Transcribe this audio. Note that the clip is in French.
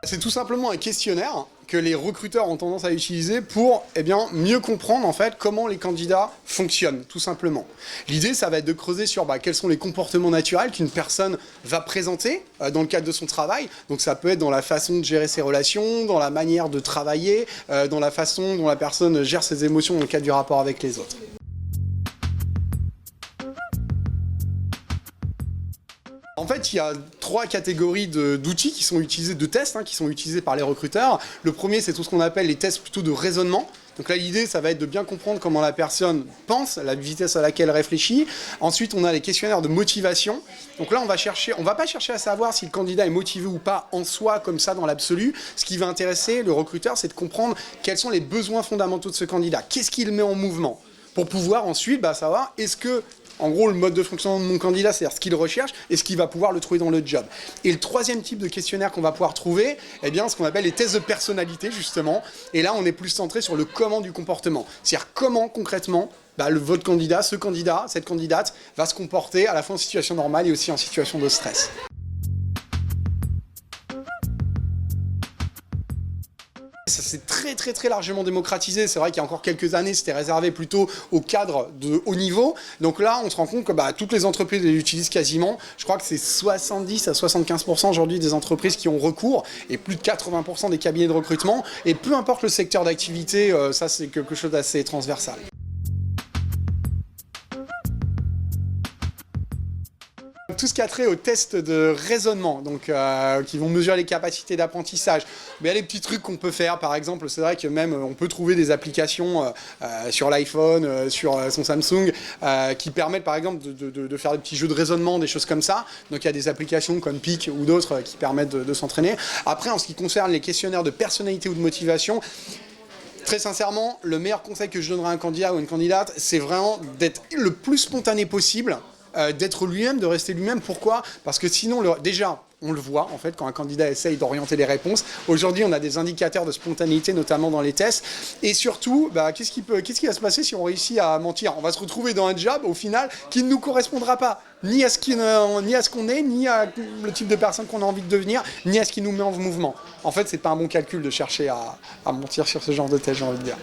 C'est tout simplement un questionnaire que les recruteurs ont tendance à utiliser pour mieux comprendre en fait comment les candidats fonctionnent, tout simplement. L'idée, ça va être de creuser sur quels sont les comportements naturels qu'une personne va présenter dans le cadre de son travail. Donc ça peut être dans la façon de gérer ses relations, dans la manière de travailler, dans la façon dont la personne gère ses émotions dans le cadre du rapport avec les autres. En fait, il y a 3 catégories d'outils qui sont utilisés, de tests qui sont utilisés par les recruteurs. Le premier, c'est tout ce qu'on appelle les tests plutôt de raisonnement. Donc là, l'idée, ça va être de bien comprendre comment la personne pense, la vitesse à laquelle elle réfléchit. Ensuite, on a les questionnaires de motivation. Donc là, on va pas chercher à savoir si le candidat est motivé ou pas en soi, comme ça, dans l'absolu. Ce qui va intéresser le recruteur, c'est de comprendre quels sont les besoins fondamentaux de ce candidat. Qu'est-ce qu'il met en mouvement? Pour pouvoir ensuite savoir, est-ce que en gros, le mode de fonctionnement de mon candidat, c'est-à-dire ce qu'il recherche et ce qu'il va pouvoir le trouver dans le job. Et le troisième type de questionnaire qu'on va pouvoir trouver, ce qu'on appelle les tests de personnalité, justement. Et là, on est plus centré sur le comment du comportement. C'est-à-dire comment, concrètement, votre candidat, ce candidat, cette candidate, va se comporter à la fois en situation normale et aussi en situation de stress. Ça s'est très largement démocratisé. C'est vrai qu'il y a encore quelques années, c'était réservé plutôt aux cadres de haut niveau. Donc là, on se rend compte que toutes les entreprises l'utilisent quasiment. Je crois que c'est 70 à 75% aujourd'hui des entreprises qui ont recours et plus de 80% des cabinets de recrutement. Et peu importe le secteur d'activité, ça c'est quelque chose d'assez transversal. Tout ce qui a trait aux tests de raisonnement, donc qui vont mesurer les capacités d'apprentissage. Mais il y a des petits trucs qu'on peut faire, par exemple, c'est vrai que même on peut trouver des applications sur l'iPhone, sur son Samsung, qui permettent par exemple de faire des petits jeux de raisonnement, des choses comme ça. Donc il y a des applications comme Peak ou d'autres qui permettent de s'entraîner. Après, en ce qui concerne les questionnaires de personnalité ou de motivation, très sincèrement, le meilleur conseil que je donnerais à un candidat ou une candidate, c'est vraiment d'être le plus spontané possible, d'être lui-même, de rester lui-même. Pourquoi? Parce que sinon, déjà, on le voit, en fait, quand un candidat essaye d'orienter les réponses. Aujourd'hui, on a des indicateurs de spontanéité, notamment dans les tests. Et surtout, qu'est-ce qui va se passer si on réussit à mentir? On va se retrouver dans un job, au final, qui ne nous correspondra pas. Ni à ce qu'on est, ni à le type de personne qu'on a envie de devenir, ni à ce qui nous met en mouvement. En fait, c'est pas un bon calcul de chercher à mentir sur ce genre de test, j'ai envie de dire.